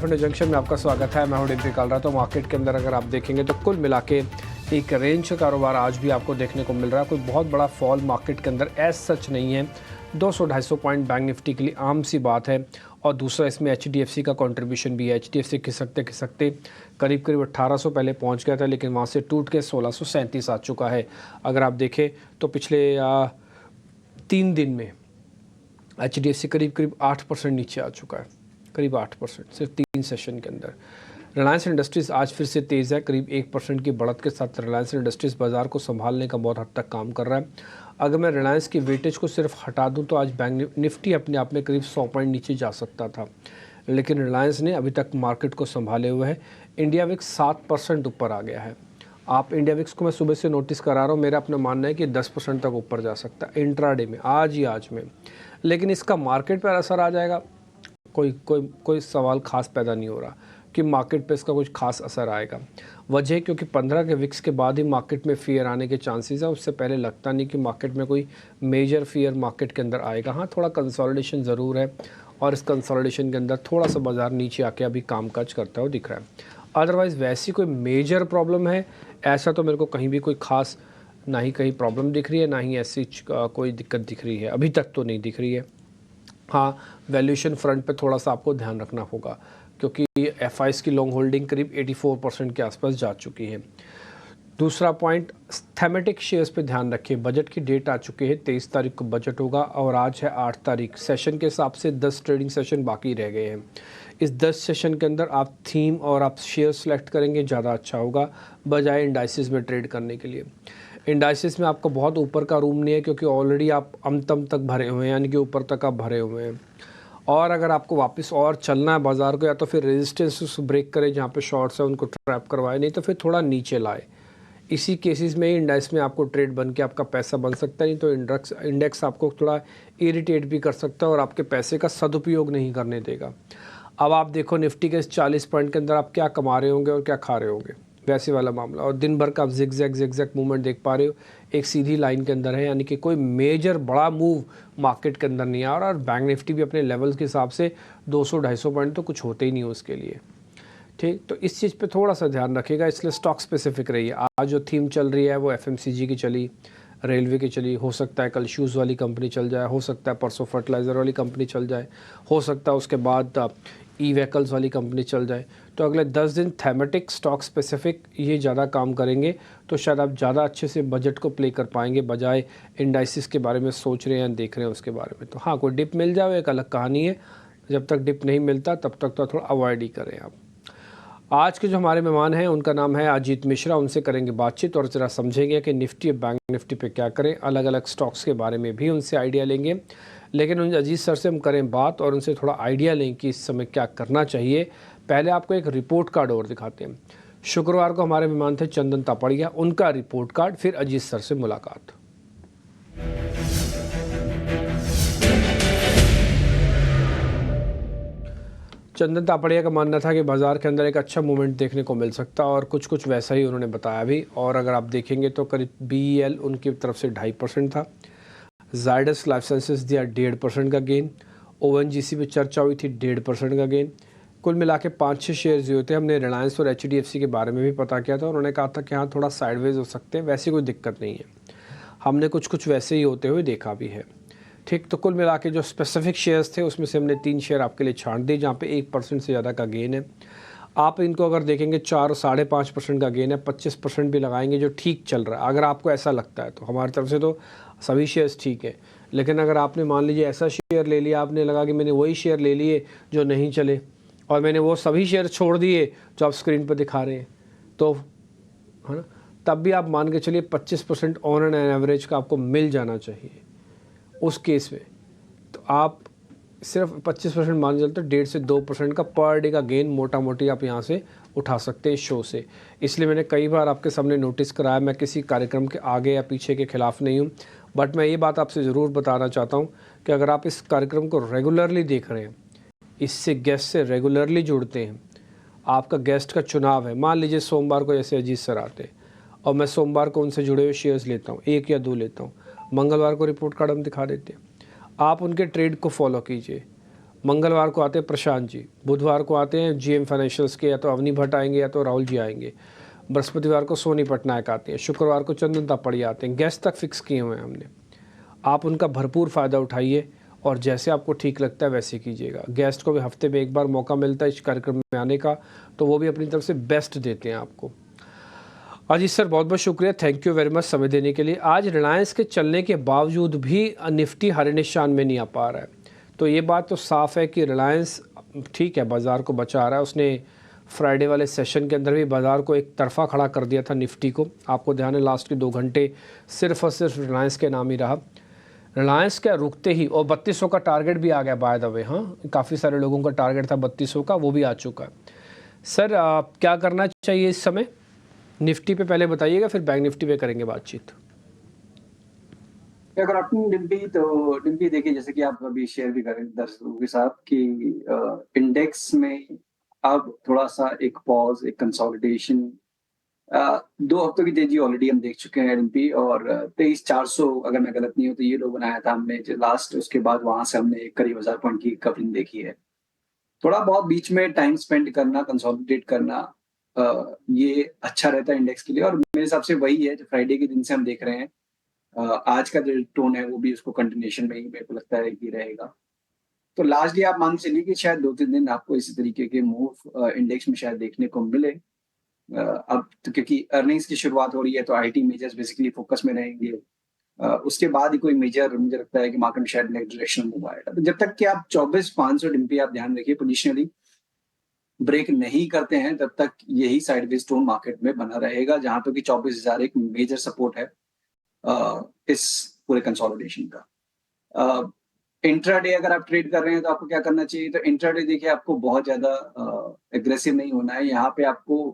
Cafe junction में आपका स्वागत है। मैं हूं डिम्पी कालरा। तो मार्केट के अंदर अगर आप देखेंगे तो कुल मिला के एक रेंज का कारोबार आज भी आपको देखने को मिल रहा है। कोई बहुत बड़ा फॉल मार्केट के अंदर एज सच नहीं है। 200-250 पॉइंट बैंक निफ्टी के लिए आम सी बात है। और दूसरा इसमें HDFC का कंट्रीब्यूशन भी है। HDFC खिसकते खिसकते करीब 1800 पहले पहुंच गया था, लेकिन वहां से टूट के 1637 आ चुका है। अगर आप देखें तो पिछले 3 दिन में HDFC करीब 8% नीचे आ चुका है, करीब 8% सिर्फ 3 सेशन के अंदर। रिलायंस इंडस्ट्रीज़ आज फिर से तेज़ है, करीब 1% की बढ़त के साथ रिलायंस इंडस्ट्रीज़ बाज़ार को संभालने का बहुत हद तक काम कर रहा है। अगर मैं रिलायंस की वेटेज को सिर्फ हटा दूं तो आज बैंक निफ्टी अपने आप में करीब 100 पॉइंट नीचे जा सकता था, लेकिन रिलायंस ने अभी तक मार्केट को संभाले हुए है। इंडिया विक्स 7% ऊपर आ गया है। आप इंडिया विक्स को मैं सुबह से नोटिस करा रहा हूँ, मेरा अपना मानना है कि 10% तक ऊपर जा सकता है इंट्राडे में, आज में। लेकिन इसका मार्केट पर असर आ जाएगा, कोई सवाल खास पैदा नहीं हो रहा कि मार्केट पे इसका कुछ खास असर आएगा। वजह क्योंकि 15 के विक्स के बाद ही मार्केट में फियर आने के चांसेस है। उससे पहले लगता नहीं कि मार्केट में कोई मेजर फियर मार्केट के अंदर आएगा। हाँ, थोड़ा कंसोलिडेशन ज़रूर है और इस कंसोलिडेशन के अंदर थोड़ा सा बाजार नीचे आके अभी कामकाज करता हुआ दिख रहा है। अदरवाइज़ वैसी कोई मेजर प्रॉब्लम है ऐसा तो मेरे को कहीं भी कोई खास ना ही कहीं प्रॉब्लम दिख रही है, ना ही ऐसी कोई दिक्कत दिख रही है, अभी तक तो नहीं दिख रही है। हाँ, वैल्यूएशन फ्रंट पे थोड़ा सा आपको ध्यान रखना होगा क्योंकि FIs की लॉन्ग होल्डिंग करीब 84% के आसपास जा चुकी है। दूसरा पॉइंट, थेमेटिक शेयर्स पे ध्यान रखिए। बजट की डेट आ चुकी है, 23 तारीख को बजट होगा और आज है 8 तारीख। सेशन के हिसाब से 10 ट्रेडिंग सेशन बाकी रह गए हैं। इस 10 सेशन के अंदर आप थीम और आप शेयर सेलेक्ट करेंगे ज़्यादा अच्छा होगा बजाय इंडाइसिस में ट्रेड करने के लिए। इंडाइसिस में आपको बहुत ऊपर का रूम नहीं है क्योंकि ऑलरेडी आप अमतम तक भरे हुए हैं, यानी कि ऊपर तक आप भरे हुए हैं। और अगर आपको वापस और चलना है बाज़ार को, या तो फिर रेजिस्टेंस ब्रेक करे, जहाँ पे शॉर्ट्स है उनको ट्रैप करवाए, नहीं तो फिर थोड़ा नीचे लाए। इसी केसेस में ही इंडेक्स में आपको ट्रेड बन के आपका पैसा बन सकता है, नहीं तो इंडेक्स आपको थोड़ा इरिटेट भी कर सकता है और आपके पैसे का सदुपयोग नहीं करने देगा। अब आप देखो निफ्टी के इस 40 पॉइंट के अंदर आप क्या कमा रहे होंगे और क्या खा रहे होंगे, वैसे वाला मामला। और दिन भर का आप जिगजैग मूवमेंट देख पा रहे हो, एक सीधी लाइन के अंदर है, यानी कि कोई मेजर बड़ा मूव मार्केट के अंदर नहीं आ रहा। और बैंक निफ्टी भी अपने लेवल्स के हिसाब से 200-250 पॉइंट तो कुछ होते ही नहीं हो उसके लिए। ठीक, तो इस चीज़ पे थोड़ा सा ध्यान रखिएगा, इसलिए स्टॉक स्पेसिफिक रहिए। आज जो थीम चल रही है वो FMCG की चली, रेलवे की चली, हो सकता है कल शूज़ वाली कंपनी चल जाए, हो सकता है परसों फर्टिलाइज़र वाली कंपनी चल जाए, हो सकता है उसके बाद ई-व्हीकल्स वाली कंपनी चल जाए। तो अगले 10 दिन थेमेटिक स्टॉक स्पेसिफिक ये ज़्यादा काम करेंगे, तो शायद आप ज़्यादा अच्छे से बजट को प्ले कर पाएंगे बजाय इंडाइसिस के बारे में सोच रहे हैं, देख रहे हैं उसके बारे में। तो हाँ, कोई डिप मिल जाए एक अलग कहानी है, जब तक डिप नहीं मिलता तब तक तो थोड़ा अवॉइड ही करें आप। आज के जो हमारे मेहमान हैं उनका नाम है अजीत मिश्रा। उनसे करेंगे बातचीत और ज़रा समझेंगे कि निफ्टी और बैंक निफ्टी पे क्या करें, अलग अलग स्टॉक्स के बारे में भी उनसे आइडिया लेंगे। लेकिन उन अजीत सर से हम करें बात और उनसे थोड़ा आइडिया लें कि इस समय क्या करना चाहिए। पहले आपको एक रिपोर्ट कार्ड और दिखाते हैं। शुक्रवार को हमारे मेहमान थे चंदन तापड़िया, उनका रिपोर्ट कार्ड, फिर अजीत सर से मुलाकात। चंदन तापड़िया का मानना था कि बाज़ार के अंदर एक अच्छा मूवमेंट देखने को मिल सकता और कुछ वैसा ही उन्होंने बताया भी। और अगर आप देखेंगे तो करीब BEL उनकी तरफ से 2.5% था। जायडस लाइफ साइंसेस दिया 1.5% का गेन। ONGC पे चर्चा हुई थी 1.5% का गेन। कुल मिला के 5-6 शेयर्स जो होते हैं, हमने रिलायंस और HDFC के बारे में भी पता किया था। उन्होंने कहा था कि हाँ थोड़ा साइडवेज हो सकते हैं, वैसी कोई दिक्कत नहीं है। हमने कुछ वैसे ही होते हुए देखा भी है। ठीक, तो कुल मिला के जो स्पेसिफिक शेयर्स थे उसमें से हमने 3 शेयर आपके लिए छांट दिए जहाँ पे 1% से ज़्यादा का गेन है। आप इनको अगर देखेंगे 4 और 5.5% का गेन है, 25% भी लगाएंगे जो ठीक चल रहा है। अगर आपको ऐसा लगता है तो हमारी तरफ से तो सभी शेयर्स ठीक है। लेकिन अगर आपने मान लीजिए ऐसा शेयर ले लिया, आपने लगा कि मैंने वही शेयर ले लिए जो नहीं चले और मैंने वो सभी शेयर छोड़ दिए जो आप स्क्रीन पर दिखा रहे हैं, तो है ना, तब भी आप मान के चलिए 25% ऑन एन एवरेज का आपको मिल जाना चाहिए। उस केस में तो आप सिर्फ 25% मान चलते, 1.5 से 2% का पर डे का गेन मोटा मोटी आप यहाँ से उठा सकते हैं शो से। इसलिए मैंने कई बार आपके सामने नोटिस कराया, मैं किसी कार्यक्रम के आगे या पीछे के खिलाफ नहीं हूँ, बट मैं ये बात आपसे ज़रूर बताना चाहता हूँ कि अगर आप इस कार्यक्रम को रेगुलरली देख रहे हैं, इससे गेस्ट से रेगुलरली जुड़ते हैं, आपका गेस्ट का चुनाव है। मान लीजिए सोमवार को जैसे अजीत सर आते और मैं सोमवार को उनसे जुड़े हुए शेयर्स लेता हूँ, 1 या 2 लेता हूँ, मंगलवार को रिपोर्ट कार्ड हम दिखा देते हैं। आप उनके ट्रेड को फॉलो कीजिए मंगलवार को आते हैं प्रशांत जी, बुधवार को आते हैं जीएम फाइनेंशियल्स के, या तो अवनी भट्ट आएंगे या तो राहुल जी आएंगे। बृहस्पतिवार को सोनी पटनायक आते हैं, शुक्रवार को चंदन तापड़ी आते हैं। गेस्ट तक फिक्स किए हुए हैं हमने, आप उनका भरपूर फ़ायदा उठाइए और जैसे आपको ठीक लगता है वैसे कीजिएगा। गेस्ट को भी हफ्ते में एक बार मौका मिलता है इस कार्यक्रम में आने का, तो वो भी अपनी तरफ से बेस्ट देते हैं आपको। अजीत सर बहुत बहुत शुक्रिया, थैंक यू वेरी मच समय देने के लिए। आज रिलायंस के चलने के बावजूद भी निफ्टी हरे निशान में नहीं आ पा रहा है, तो ये बात तो साफ़ है कि रिलायंस ठीक है बाज़ार को बचा रहा है। उसने फ्राइडे वाले सेशन के अंदर भी बाज़ार को एक तरफा खड़ा कर दिया था निफ्टी को। आपको ध्यान है लास्ट के 2 घंटे सिर्फ और सिर्फ रिलायंस के नाम ही रहा। रिलायंस क्या रुकते ही, और 3200 का टारगेट भी आ गया बाय द वे। हाँ, काफ़ी सारे लोगों का टारगेट था 3200 का, वो भी आ चुका है। सर क्या करना चाहिए इस समय? निफ्टी पे पहले बताइएगा, फिर बैंक निफ्टी पे करेंगे बातचीत। अगर आपने डिम्पी देखिए, जैसे कि आप अभी शेयर भी करें दर्शकों के साथ कि इंडेक्स में अब थोड़ा सा एक पॉज, एक कंसोलिडेशन, 2 हफ्तों की तेजी ऑलरेडी हम देख चुके हैं डिम्पी। और 23,400 अगर मैं गलत नहीं हूँ तो ये लो बनाया था हमने जो लास्ट, उसके बाद वहां से हमने करीब 1000 पॉइंट की कवरिंग देखी है। थोड़ा बहुत बीच में टाइम स्पेंड करना, कंसोलिडेट करना, ये अच्छा रहता है इंडेक्स के लिए। और मेरे हिसाब से वही है जो फ्राइडे के दिन से हम देख रहे हैं। आज का जो टोन है वो भी उसको कंटिन्यूएशन में ही मेरे को लगता है कि रहेगा। तो लार्जली आप मान के चलिए कि शायद 2-3 दिन आपको इसी तरीके के मूव इंडेक्स में शायद देखने को मिले। अब तो क्योंकि अर्निंग्स की शुरुआत हो रही है तो आईटी मेजर्स बेसिकली फोकस में रहेंगे। उसके बाद ही कोई मेजर मुझे लगता है कि मार्केट में शायद नेक्स्ट डायरेक्शन मूव आएगा। तो जब तक कि आप 24,500 डिम्पी आप ध्यान रखिए पोजिशनली ब्रेक नहीं करते हैं तब तक यही साइडवेज टोन मार्केट में बना रहेगा, जहां पे कि 24,000 एक मेजर सपोर्ट है इस पूरे कंसोलिडेशन का। इंट्राडे अगर आप ट्रेड कर रहे हैं तो आपको क्या करना चाहिए? तो इंट्राडे देखिए आपको बहुत ज्यादा एग्रेसिव नहीं होना है यहाँ पे आपको,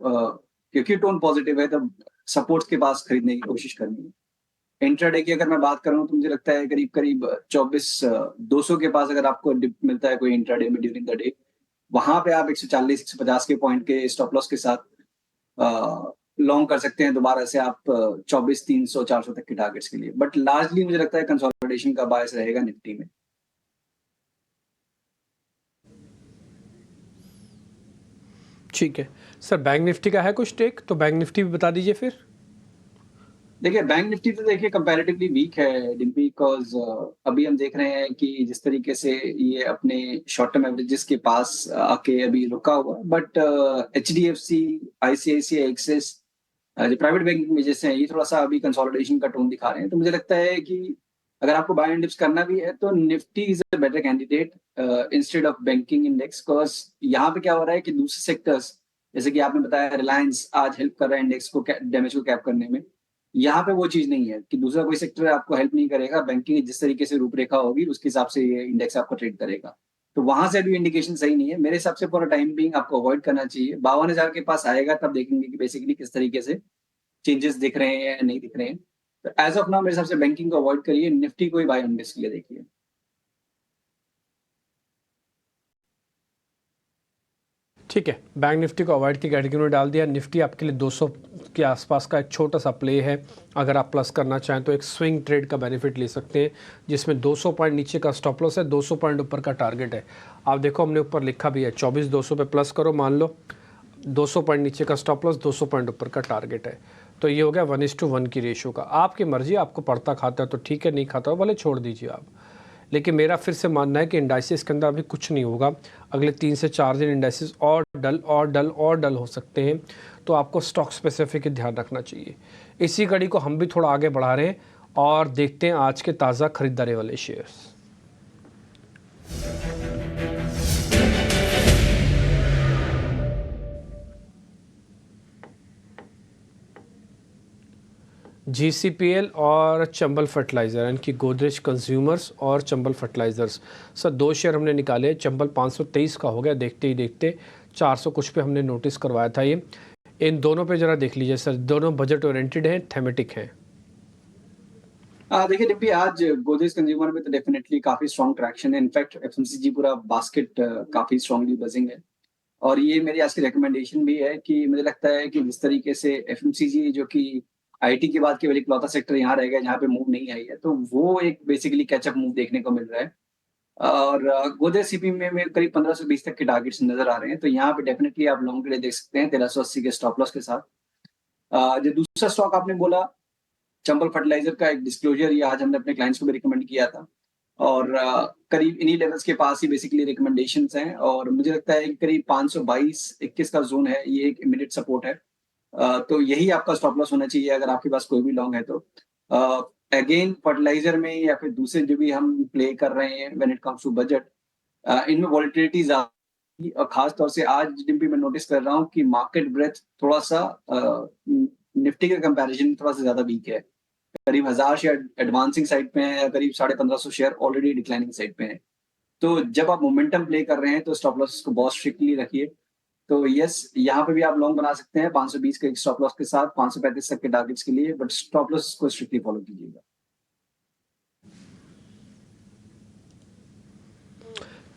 क्योंकि टोन पॉजिटिव है तो सपोर्ट्स के पास खरीदने की कोशिश करनी है। इंट्राडे की अगर मैं बात करूं तो मुझे लगता है करीब करीब 24,200 के पास अगर आपको डिप मिलता है कोई इंट्राडे में ड्यूरिंग द डे, वहां पे आप 140-150 के पॉइंट के स्टॉप लॉस के साथ लॉन्ग कर सकते हैं दोबारा से आप 24,300-400 तक के टारगेट्स के लिए। बट लार्जली मुझे लगता है कंसोलिडेशन का बायस रहेगा निफ्टी में। ठीक है सर, बैंक निफ्टी का है कुछ टेक, तो बैंक निफ्टी भी बता दीजिए फिर। देखिए बैंक निफ्टी तो देखिए कंपैरेटिवली वीक है डिम्पी, बिकॉज अभी हम देख रहे हैं कि जिस तरीके से ये अपने शॉर्ट टर्म एवरेजेस के पास आके अभी रुका हुआ, बट HDFC, ICICI, एक्सिस जो प्राइवेट बैंकिंग में जैसे हैं ये थोड़ा सा अभी कंसोलिडेशन का टोन दिखा रहे हैं। तो मुझे लगता है कि अगर आपको बाय एंड डिप्स करना भी है तो Nifty is a better candidate instead of banking index, because यहाँ पे क्या हो रहा है कि दूसरे सेक्टर्स जैसे कि आपने बताया रिलायंस आज हेल्प कर रहा है इंडेक्स को डैमेज को कैप करने में। यहाँ पे वो चीज नहीं है कि दूसरा कोई सेक्टर आपको हेल्प नहीं करेगा, बैंकिंग जिस तरीके से रूपरेखा होगी उसके हिसाब से ये इंडेक्स आपको ट्रेड करेगा। तो वहां से भी इंडिकेशन सही नहीं है मेरे हिसाब से। पूरा टाइम बिंग आपको अवॉइड करना चाहिए। 52,000 के पास आएगा तब देखेंगे कि बेसिकली किस तरीके से चेंजेस दिख रहे हैं या नहीं दिख रहे हैं। तो एज ऑफ नाउ मेरे हिसाब से बैंकिंग को अवॉइड करिए, निफ्टी को ही बाय ऑन रिस्क के लिए देखिए। ठीक है, बैंक निफ्टी को अवॉइड की कैटेगरी में डाल दिया। निफ्टी आपके लिए 200 के आसपास का एक छोटा सा प्ले है। अगर आप प्लस करना चाहें तो एक स्विंग ट्रेड का बेनिफिट ले सकते हैं, जिसमें 200 पॉइंट नीचे का स्टॉप लॉस है, 200 पॉइंट ऊपर का टारगेट है। आप देखो हमने ऊपर लिखा भी है 24,200 पे प्लस करो, मान लो 200 पॉइंट नीचे का स्टॉप लॉस, 200 पॉइंट ऊपर का टारगेट है। तो ये हो गया 1:1 की रेशो का। आपकी मर्जी, आपको पड़ता खाता है तो ठीक है, नहीं खाता हो भले छोड़ दीजिए आप। लेकिन मेरा फिर से मानना है कि इंडाइसिस के अंदर अभी कुछ नहीं होगा। अगले 3 से 4 दिन इंडाइसिस और डल हो सकते हैं, तो आपको स्टॉक स्पेसिफिक ध्यान रखना चाहिए। इसी कड़ी को हम भी थोड़ा आगे बढ़ा रहे हैं और देखते हैं आज के ताज़ा खरीदारी वाले शेयर्स। GCPL और चंबल फर्टिलाइज़र, यानी कि गोदरेज कंज्यूमर्स और चंबल फर्टिलाइज़र्स। सर 2 शेयर हमने निकाले। चंबल 523 का हो गया देखते ही देखते, 400 कुछ पे हमने नोटिस करवाया था ये। इन दोनों पे ज़रा देख लीजिए सर, दोनों बजट ओरिएंटेड हैं, थेमेटिक हैं। देखिए डिम्पी, आज गोदरेज कंज्यूमर में तो डेफिनेटली काफी स्ट्रॉन्ग ट्रैक्शन है। इनफैक्ट FMCG पूरा बास्केट काफी स्ट्रांगली बजिंग है। और ये मेरी आज की रिकमेंडेशन भी है कि मुझे लगता है कि जिस तरीके से FMCG जो कि आईटी के बाद केवल इकलौता सेक्टर यहाँ रहेगा जहाँ पे मूव नहीं आई है, तो वो एक बेसिकली कैचअप मूव देखने को मिल रहा है। और गोदरेज सीपी में करीब 1520 तक के टारगेट्स नजर आ रहे हैं, तो यहाँ पे डेफिनेटली आप लॉन्ग के लिए देख सकते हैं 1380 के स्टॉप लॉस के साथ। जो दूसरा स्टॉक आपने बोला, चंबल फर्टिलाइजर का एक डिस्क्लोजर, ये आज हमने अपने क्लाइंट्स को भी रिकमेंड किया था, और करीब इन्हीं लेवल्स के पास ही बेसिकली रिकमेंडेशंस हैं, और मुझे लगता है कि करीब 522-21 का जोन है, ये एक इमीडिएट सपोर्ट है। तो यही आपका स्टॉप लॉस होना चाहिए अगर आपके पास कोई भी लॉन्ग है तो। अगेन फर्टिलाइजर में या फिर दूसरे जो भी हम प्ले कर रहे हैं when it comes to budget, इनमें वॉलिटिलिटी ज्यादा, और खास तौर से आज डिम्पी मैं नोटिस कर रहा हूँ कि मार्केट ब्रेथ थोड़ा सा निफ्टी के कंपैरिजन थोड़ा सा ज्यादा वीक है। करीब 1000 शेयर एडवांसिंग साइड पे हैं, करीब 1550 शेयर ऑलरेडी डिक्लाइनिंग साइड पे हैं। तो जब आप मोमेंटम प्ले कर रहे हैं तो स्टॉप लॉस को बहुत स्ट्रिक्टली रखिए। तो यस, यहाँ पे भी आप लॉन्ग बना सकते हैं 520 के स्टॉप लॉस के साथ 535 तक के टारगेट्स के लिए, बट स्टॉप लॉस को स्ट्रिक्टली फॉलो कीजिएगा।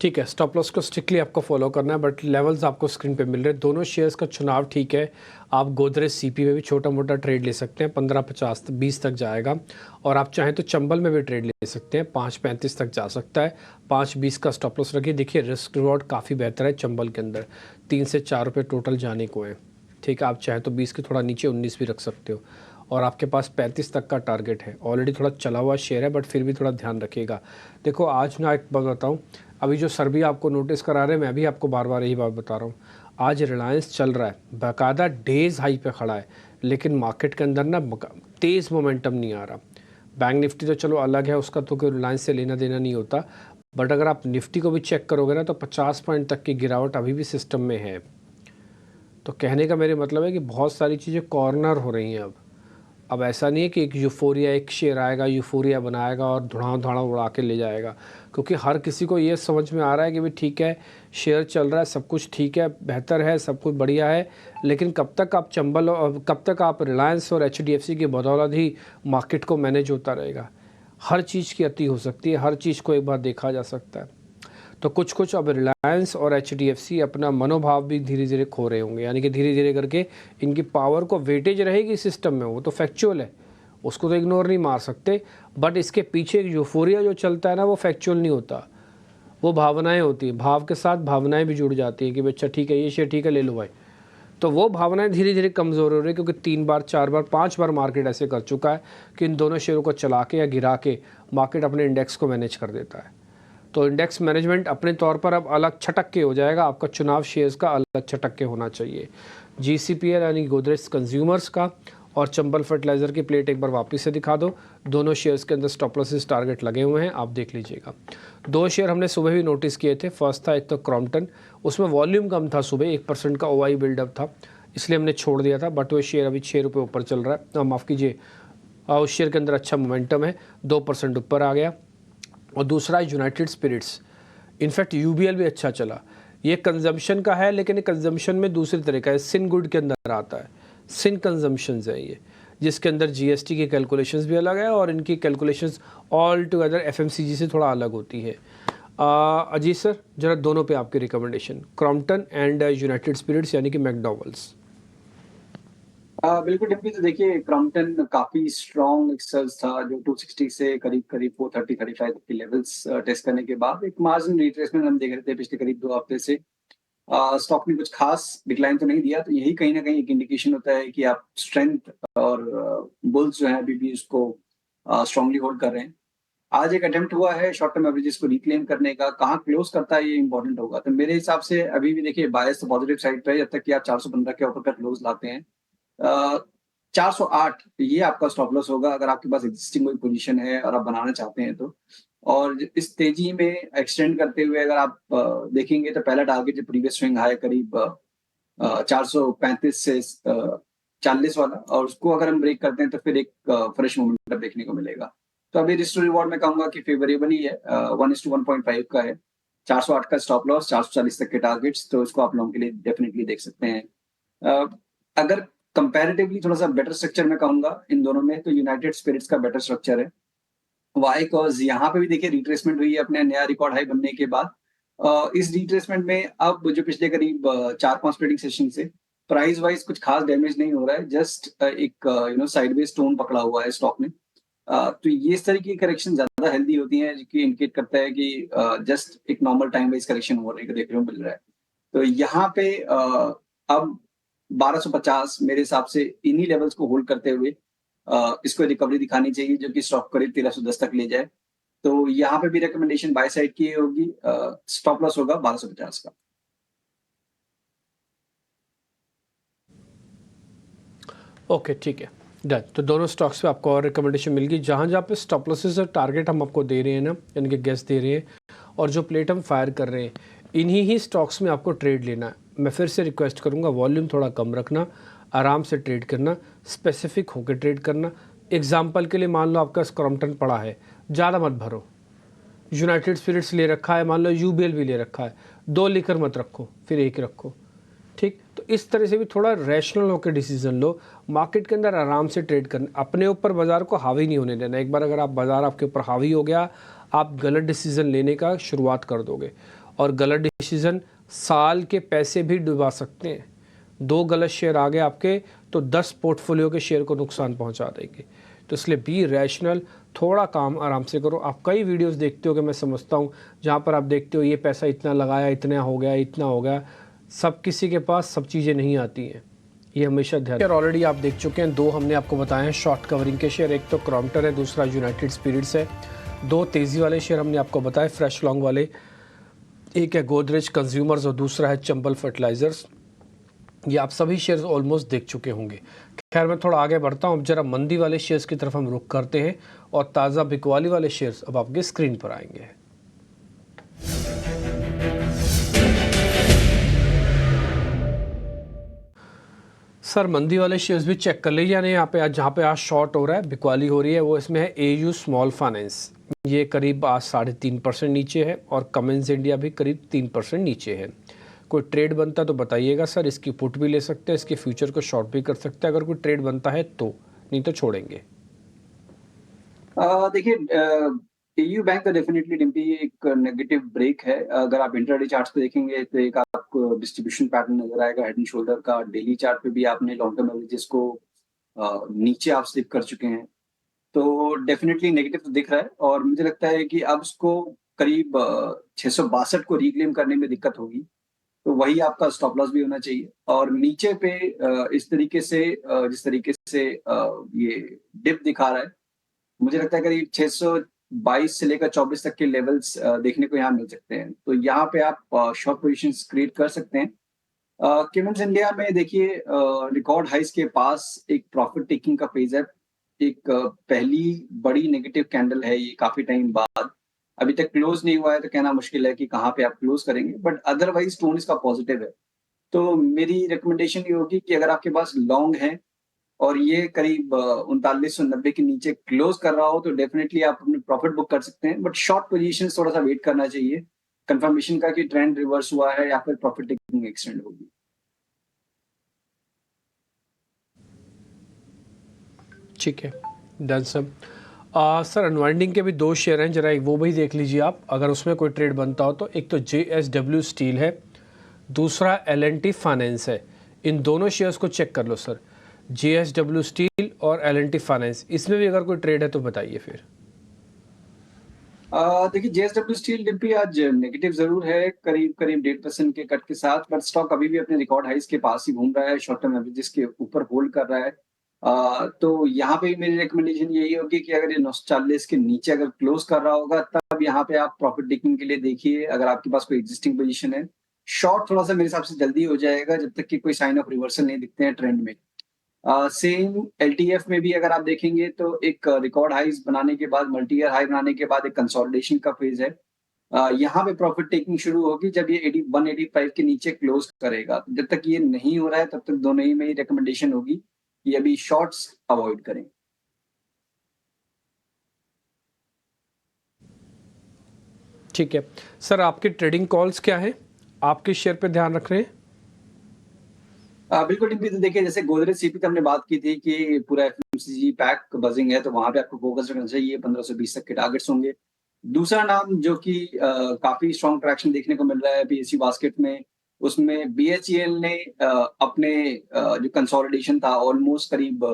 ठीक है, स्टॉप लॉस को स्ट्रिक्टली आपको फॉलो करना है, बट लेवल्स आपको स्क्रीन पे मिल रहे हैं। दोनों शेयर्स का चुनाव ठीक है। आप गोदरेज सीपी में भी छोटा मोटा ट्रेड ले सकते हैं, 15-50-20 तक जाएगा, और आप चाहें तो चंबल में भी ट्रेड ले सकते हैं, 5.35 तक जा सकता है। 5.20 का स्टॉप लॉस रखिए। देखिए रिस्क रिवॉर्ड काफ़ी बेहतर है चंबल के अंदर, 3 से 4 रुपये टोटल जाने को है। ठीक है, आप चाहें तो 20 के थोड़ा नीचे 19 भी रख सकते हो, और आपके पास 35 तक का टारगेट है। ऑलरेडी थोड़ा चला हुआ शेयर है, बट फिर भी थोड़ा ध्यान रखिएगा। देखो आज ना एक बात बताऊँ, अभी जो सर भी आपको नोटिस करा रहे हैं, मैं भी आपको बार बार यही बात बता रहा हूँ। आज रिलायंस चल रहा है, बाकायदा डेज हाई पे खड़ा है, लेकिन मार्केट के अंदर ना तेज़ मोमेंटम नहीं आ रहा। बैंक निफ्टी तो चलो अलग है, उसका तो कोई रिलायंस से लेना देना नहीं होता, बट अगर आप निफ्टी को भी चेक करोगे ना तो 50 पॉइंट तक की गिरावट अभी भी सिस्टम में है। तो कहने का मेरे मतलब है कि बहुत सारी चीज़ें कॉर्नर हो रही हैं अब ऐसा नहीं है कि एक यूफोरिया, एक शेयर आएगा यूफोरिया बनाएगा और धुआं धुआं उड़ा के ले जाएगा, क्योंकि हर किसी को ये समझ में आ रहा है कि भाई ठीक है शेयर चल रहा है, सब कुछ ठीक है, बेहतर है, सब कुछ बढ़िया है, लेकिन कब तक आप चंबल और कब तक आप रिलायंस और HDFC की बदौलत ही मार्केट को मैनेज होता रहेगा। हर चीज़ की अति हो सकती है, हर चीज़ को एक बार देखा जा सकता है। तो कुछ कुछ अब रिलायंस और HDFC अपना मनोभाव भी धीरे धीरे खो रहे होंगे, यानी कि धीरे धीरे करके इनकी पावर को वेटेज रहेगी सिस्टम में, वो तो फैक्चुअल है, उसको तो इग्नोर नहीं मार सकते, बट इसके पीछे एक यूफोरिया जो चलता है ना, वो फैक्चुअल नहीं होता, वो भावनाएं होती हैं। भाव के साथ भावनाएं भी जुड़ जाती हैं कि अच्छा ठीक है ये शेयर ठीक है ले लो भाई। तो वो भावनाएं धीरे धीरे कमज़ोर हो रही है, क्योंकि 3 बार 4 बार 5 बार मार्केट ऐसे कर चुका है कि इन दोनों शेयरों को चला के या गिरा के मार्केट अपने इंडेक्स को मैनेज कर देता है। तो इंडेक्स मैनेजमेंट अपने तौर पर अब अलग छटक के हो जाएगा, आपका चुनाव शेयर्स का अलग छटक के होना चाहिए। GCPL यानी गोदरेज कंज्यूमर्स का और चंबल फर्टिलाइज़र की प्लेट एक बार वापस से दिखा दो। दोनों शेयर्स के अंदर स्टॉप लॉसेस टारगेट लगे हुए हैं, आप देख लीजिएगा। 2 शेयर हमने सुबह भी नोटिस किए थे। फर्स्ट था एक तो क्रॉम्पटन, उसमें वॉल्यूम कम था, सुबह 1% का OI बिल्डअप था, इसलिए हमने छोड़ दिया था, बट वो शेयर अभी 6 रुपये ऊपर चल रहा है, माफ़ कीजिए, उस शेयर के अंदर अच्छा मोमेंटम है, 2% ऊपर आ गया। और दूसरा है यूनाइटेड स्पिरिट्स, इनफैक्ट UBL भी अच्छा चला। ये कंजम्पशन का है, लेकिन ये कंजम्पशन में दूसरी तरह का है, सिन गुड के अंदर आता है, सिन कंजम्पशंस है ये, जिसके अंदर GST की कैलकुलेशंस भी अलग है और इनकी कैलकुलेशंस ऑल टुगेदर FMCG से थोड़ा अलग होती है। अजीत सर जरा दोनों पे आपकी recommendation, Crompton and United Spirits यानी कि मैकडॉवेल्स। बिल्कुल डिम्पी, तो देखिए क्रॉम्पटन काफी स्ट्रॉन्ग एक्सर्स था, जो 260 से करीब करीब 430-35 तक के लेवल्स टेस्ट करने के बाद एक मार्जिन रिट्रेसमेंट हम देख रहे थे पिछले करीब 2 हफ्ते से। स्टॉक ने कुछ खास डिक्लाइन तो नहीं दिया, तो यही कहीं ना कहीं एक इंडिकेशन होता है कि आप स्ट्रेंथ और बुल्स जो है अभी भी उसको स्ट्रांगली होल्ड कर रहे हैं। आज एक अटेम्प्ट हुआ है शॉर्ट टर्म एवरेजेस को रिक्लेम करने का, कहाँ क्लोज करता है ये इंपॉर्टेंट होगा। तो मेरे हिसाब से अभी भी देखिए बायस तो पॉजिटिव साइड पे है, जब तक कि आप 415 के ऊपर का क्लोज लाते हैं। 408 ये आपका स्टॉप लॉस होगा अगर आपके पास एग्जिस्टिंग कोई पोजीशन है और आप बनाना चाहते हैं तो। और इस तेजी में एक्सटेंड करते हुए अगर आप देखेंगे तो पहला टारगेट जो प्रीवियस स्विंग हाई करीब 435 से 40 वाला, और उसको अगर हम ब्रेक करते हैं तो फिर एक फ्रेश मोमेंटम देखने को मिलेगा। तो अभी रिस्क टू रिवॉर्ड में कहूंगा कि फेवरेबल ही है, 1:1.5 का है, 408 का स्टॉप लॉस, 440 तक के टारगेट्स, तो इसको आप लोगों के लिए डेफिनेटली देख सकते हैं। अगर कंपैरेटिवली थोड़ा सा बेटर स्ट्रक्चर में कहूंगा इन दोनों में, तो यूनाइटेड स्पिरिट्स का बेटर स्ट्रक्चर है। वाई कॉज यहाँ पे भी देखिए रिट्रेसमेंट हुई है अपने नया रिकॉर्ड हाई बनने के बाद। इस रिट्रेसमेंट में अब जो पिछले करीब 4-5 ट्रेडिंग सेशन से प्राइस वाइज कुछ खास डैमेज नहीं हो रहा है, जस्ट एक साइडवेज टोन पकड़ा हुआ है स्टॉक ने। तो ये इस तरह की करेक्शन ज्यादा हेल्दी होती हैं, जो कि इंडिकेट करता है कि जस्ट एक नॉर्मल टाइम वाइज करेक्शन हो रही है, देखने को मिल रहा है। तो यहाँ पे अब 1250 मेरे हिसाब से इन्हीं लेवल्स को होल्ड करते हुए इसको रिकवरी दिखानी चाहिए, जो कि स्टॉक करीब 1310 तक ले जाए। तो यहाँ पे भी रिकमेंडेशन बाय साइड की होगी, स्टॉप लॉस होगा 1250 का। ओके, ठीक है, डन। तो दोनों स्टॉक्स पे आपको और रिकमेंडेशन मिल गई। जहाँ जहाँ पे स्टॉप लॉसेस और टारगेट हम आपको दे रहे हैं ना, यानी कि गेस दे रहे हैं, और जो प्लेट हम फायर कर रहे हैं, इन्हीं ही स्टॉक्स में आपको ट्रेड लेना है। मैं फिर से रिक्वेस्ट करूँगा, वॉल्यूम थोड़ा कम रखना, आराम से ट्रेड करना, स्पेसिफिक होकर ट्रेड करना। एग्जाम्पल के लिए मान लो आपका क्रॉम्पटन पड़ा है, ज़्यादा मत भरो। यूनाइटेड स्पिरिट्स ले रखा है, मान लो यूबीएल भी ले रखा है, 2 लेकर मत रखो, फिर 1 रखो, ठीक। तो इस तरह से भी थोड़ा रैशनल होकर डिसीजन लो। मार्केट के अंदर आराम से ट्रेड करना, अपने ऊपर बाजार को हावी नहीं होने देना। एक बार अगर आप बाजार आपके ऊपर हावी हो गया, आप गलत डिसीजन लेने का शुरुआत कर दोगे, और गलत डिसीजन साल के पैसे भी डुबा सकते हैं। 2 गलत शेयर आ गए आपके तो 10 पोर्टफोलियो के शेयर को नुकसान पहुंचा देंगे। तो इसलिए बी रैशनल, थोड़ा काम आराम से करो। आप कई वीडियोस देखते हो कि मैं समझता हूँ, जहाँ पर आप देखते हो ये पैसा इतना लगाया, इतना हो गया, इतना हो गया। सब किसी के पास सब चीज़ें नहीं आती हैं, ये हमेशा ध्यान। शेयर ऑलरेडी आप देख चुके हैं, 2 हमने आपको बताए हैं शॉर्ट कवरिंग के शेयर। एक तो क्रॉम्पटन है, दूसरा यूनाइटेड स्पिरिट्स है। 2 तेज़ी वाले शेयर हमने आपको बताए, फ्रेश लॉन्ग वाले। एक है गोदरेज कंज्यूमर्स और दूसरा है चंबल फर्टिलाइजर्स। ये आप सभी शेयर्स ऑलमोस्ट देख चुके होंगे। खैर, मैं थोड़ा आगे बढ़ता हूँ। अब जरा मंदी वाले शेयर्स की तरफ हम रुख करते हैं, और ताज़ा बिकवाली वाले शेयर्स अब आपके स्क्रीन पर आएंगे। सर, मंदी वाले शेयर्स भी चेक कर लीजिए। यानी यहाँ पे आज, जहाँ पे आज शॉर्ट हो रहा है, बिकवाली हो रही है, वो इसमें है एयू स्मॉल फाइनेंस। ये करीब आज 3.5% नीचे है, और कमेंस इंडिया भी करीब 3% नीचे है। कोई ट्रेड बनता तो बताइएगा सर, इसकी पुट भी ले सकते हैं, इसके फ्यूचर को शॉर्ट भी कर सकते हैं अगर कोई ट्रेड बनता है तो, नहीं तो छोड़ेंगे। देखिए, टीयू बैंक तो डेफिनेटली डिम्पी एक नेगेटिव ब्रेक है। अगर आप इंट्राडे चार्ट्स पे देखेंगे तो एक आपको डिस्ट्रीब्यूशन पैटर्न नजर आएगा हेड एंड शोल्डर का। डेली चार्ट पे भी आपने लॉन्ग टर्म एवरेजेस को नीचे आप स्लिप कर चुके हैं, तो डेफिनेटली नेगेटिव तो दिख रहा है। और मुझे लगता है कि अब उसको करीब 662 को रिक्लेम करने में दिक्कत होगी, तो वही आपका स्टॉप लॉस भी होना चाहिए। और नीचे पे इस तरीके से जिस तरीके से ये डिप दिखा रहा है, मुझे लगता है करीब 622 से लेकर 24 तक के लेवल्स देखने को यहाँ मिल सकते हैं। तो यहाँ पे आप शॉर्ट पोजीशंस क्रिएट कर सकते हैं। केवंस इंडिया में देखिए, रिकॉर्ड हाइस के पास एक प्रॉफिट टेकिंग का फेज है। एक पहली बड़ी नेगेटिव कैंडल है ये काफी टाइम बाद। अभी तक क्लोज नहीं हुआ है, तो कहना मुश्किल है कि कहाँ पे आप क्लोज करेंगे, बट अदरवाइज टोन इसका पॉजिटिव है। तो मेरी रिकमेंडेशन ये होगी कि अगर आपके पास लॉन्ग है और ये करीब 3990 के नीचे क्लोज कर रहा हो, तो डेफिनेटली आप अपने प्रॉफिट बुक कर सकते हैं। बट शॉर्ट पोजीशन थोड़ा सा वेट करना चाहिए कंफर्मेशन का कि ट्रेंड रिवर्स हुआ है या फिर प्रॉफिट टेकिंग एक्सटेंड होगी। ठीक है, डन सर। सर, अनवाइंडिंग के भी 2 शेयर हैं, जरा एक वो भी देख लीजिए आप, अगर उसमें कोई ट्रेड बनता हो तो। एक तो JSW स्टील है, दूसरा L&T फाइनेंस है। इन दोनों शेयर्स को चेक कर लो सर, JSW स्टील और L&T फाइनेंस। इसमें भी अगर कोई ट्रेड है तो बताइए फिर। देखिए, जेएसडब्ल्यू स्टील डिम्पी आज नेगेटिव जरूर है, करीब करीब 1.5% के कट के साथ, बट स्टॉक अभी भी अपने रिकॉर्ड हाइस के पास ही घूम रहा है, शॉर्ट टर्म एवरेजेस के ऊपर होल्ड कर रहा है। तो यहाँ पे मेरी रिकमेंडेशन यही होगी कि अगर ये 940 के नीचे अगर क्लोज कर रहा होगा, तब यहाँ पे आप प्रॉफिट टेकिंग के लिए देखिए, अगर आपके पास कोई एग्जिस्टिंग पोजीशन है। शॉर्ट थोड़ा सा मेरे हिसाब से जल्दी हो जाएगा, जब तक कि कोई साइन ऑफ रिवर्सल नहीं दिखते हैं ट्रेंड में। सेम एलटीएफ में भी अगर आप देखेंगे तो एक रिकॉर्ड हाइज बनाने के बाद, मल्टी ईयर हाई बनाने के बाद एक कंसोलिडेशन का फेज है। यहाँ पे प्रॉफिट टेकिंग शुरू होगी जब ये 185 के नीचे क्लोज करेगा। तो जब तक ये नहीं हो रहा है, तब तक दोनों ही में ही रिकमेंडेशन होगी कि अभी शॉर्ट्स अवॉइड करें। ठीक है सर, आपके ट्रेडिंग कॉल्स क्या है, आप किस शेयर पे ध्यान रख रहे हैं? बिल्कुल टिम्पी, तो देखिए जैसे गोदरेज सीपी की हमने बात की थी कि पूरा एफएमसीजी पैक बजिंग है, तो वहां पे आपको फोकस रखना चाहिए। 1520 तक के टारगेट्स होंगे। दूसरा नाम जो कि काफी स्ट्रॉन्ग ट्रैक्शन देखने को मिल रहा है पीएसयू बास्केट में, उसमें बीएचईएल ने अपने जो कंसोलिडेशन था ऑलमोस्ट करीब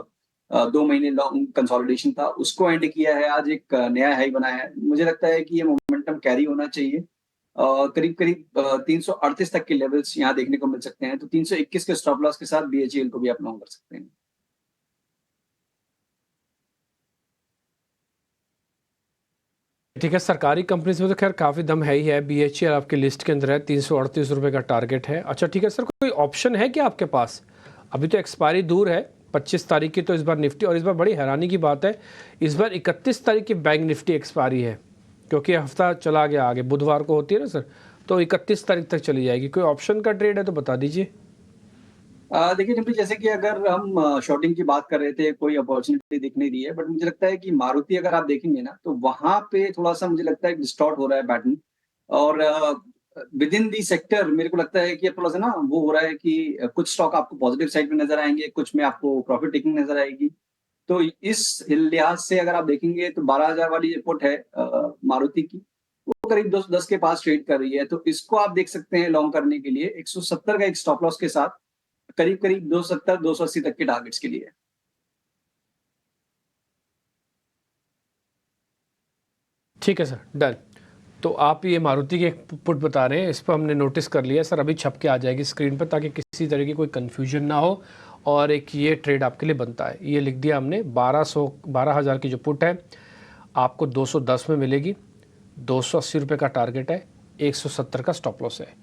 2 महीने लॉन्ग कंसोलिडेशन था, उसको एंड किया है, आज एक नया हाई बनाया है। मुझे लगता है कि ये मोमेंटम कैरी होना चाहिए। करीब-करीब 338 तक के लेवल्स यहाँ देखने को मिल सकते हैं, तो 321 के स्टॉप लॉस के साथ बीएचईएल को भी आप लॉन्ग कर सकते हैं। ठीक है, सरकारी कंपनीज में तो खैर काफ़ी दम है ही है। बीएचईएल आपकी लिस्ट के अंदर है, 338 रुपये का टारगेट है। अच्छा ठीक है सर, कोई ऑप्शन है क्या आपके पास? अभी तो एक्सपायरी दूर है, 25 तारीख की तो इस बार निफ्टी, और इस बार बड़ी हैरानी की बात है, इस बार 31 तारीख की बैंक निफ्टी एक्सपायरी है, क्योंकि हफ्ता चला गया आगे, बुधवार को होती है ना सर, तो 31 तारीख तक चली जाएगी। कोई ऑप्शन का ट्रेड है तो बता दीजिए। देखिए डिम्पी, जैसे कि अगर हम शॉर्टिंग की बात कर रहे थे, कोई अपॉर्चुनिटी दिख नहीं रही है, बट मुझे लगता है कि मारुति अगर आप देखेंगे ना, तो वहाँ पे थोड़ा-सा मुझे लगता है डिस्टॉर्ट हो रहा है पैटर्न। और विद इन दी सेक्टर मेरे को लगता है कि अब थोड़ा-सा ना वो हो रहा है कि कुछ स्टॉक आपको पॉजिटिव साइड में नज़र आएँगे, कुछ में आपको प्रॉफिट टेकिंग नज़र आएगी। तो इस लिहाज से अगर आप देखेंगे तो 12,000 वाली जो पुट है मारुति की, वो करीब 10 के पास ट्रेड कर रही है। तो इसको आप देख सकते हैं लॉन्ग करने के लिए 170 का एक स्टॉप लॉस के साथ करीब-करीब 270-280 तक के टारगेट्स के लिए। ठीक है सर, डन। तो आप ये मारुति के एक पुट बता रहे हैं, इस पर हमने नोटिस कर लिया सर, अभी छप के आ जाएगी स्क्रीन पर ताकि किसी तरह की कोई कन्फ्यूजन ना हो। और एक ये ट्रेड आपके लिए बनता है, ये लिख दिया हमने। 12,000 की जो पुट है आपको 210 में मिलेगी, 280 रुपये का टारगेट है, 170 का स्टॉप लॉस है।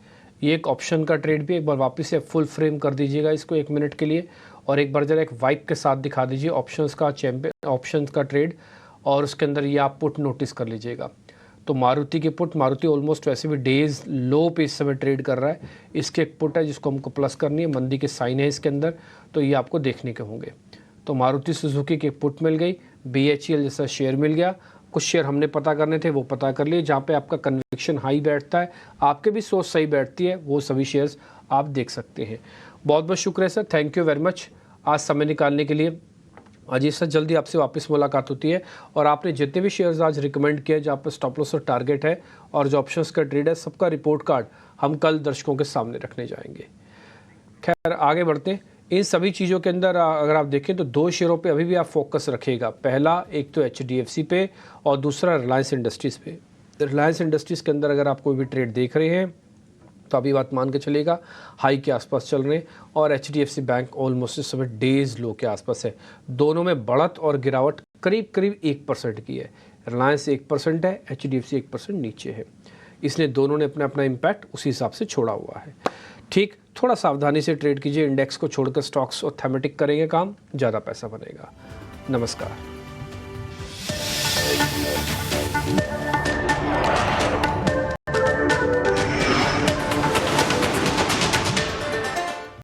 ये एक ऑप्शन का ट्रेड भी, एक बार वापस से फुल फ्रेम कर दीजिएगा इसको 1 मिनट के लिए, और एक बार जरा एक वाइप के साथ दिखा दीजिए ऑप्शंस का चैम्पियन, ऑप्शंस का ट्रेड, और उसके अंदर ये आप पुट नोटिस कर लीजिएगा। तो मारुति के पुट, मारुति ऑलमोस्ट वैसे भी डेज लो पे इस समय ट्रेड कर रहा है, इसके एक पुट है जिसको हमको प्लस करनी है, मंदी के साइन है इसके अंदर, तो ये आपको देखने के होंगे। तो मारुति सुजुकी के पुट मिल गई, बीएचईएल जैसा शेयर मिल गया, कुछ शेयर हमने पता करने थे वो पता कर लिए, जहाँ पे आपका कन्विक्शन हाई बैठता है, आपके भी सोच सही बैठती है, वो सभी शेयर्स आप देख सकते हैं। बहुत बहुत शुक्रिया sir, thank you very much आज समय निकालने के लिए। अजीत सर, जल्दी आपसे वापस मुलाकात होती है, और आपने जितने भी शेयर्स आज रिकमेंड किए जहाँ पर स्टॉप लॉस और टारगेट है और जो ऑप्शंस का ट्रेड है, सबका रिपोर्ट कार्ड हम कल दर्शकों के सामने रखने जाएंगे। खैर आगे बढ़ते हैं। इन सभी चीज़ों के अंदर अगर आप देखें तो 2 शेयरों पे अभी भी आप फोकस रखिएगा। पहला एक तो एचडीएफसी पे, और दूसरा रिलायंस इंडस्ट्रीज़ पे। रिलायंस इंडस्ट्रीज़ के अंदर अगर आप कोई भी ट्रेड देख रहे हैं तो अभी बात मान के चलेगा, हाई के आसपास चल रहे हैं, और एचडीएफसी बैंक ऑलमोस्ट इस समय डेज लो के आसपास है। दोनों में बढ़त और गिरावट करीब करीब 1% की है। रिलायंस 1% है, एचडीएफसी 1% नीचे है, इसलिए दोनों ने अपना अपना इम्पैक्ट उसी हिसाब से छोड़ा हुआ है। ठीक, थोड़ा सावधानी से ट्रेड कीजिए, इंडेक्स को छोड़कर स्टॉक्स और थेमेटिक करेंगे काम, ज़्यादा पैसा बनेगा। नमस्कार।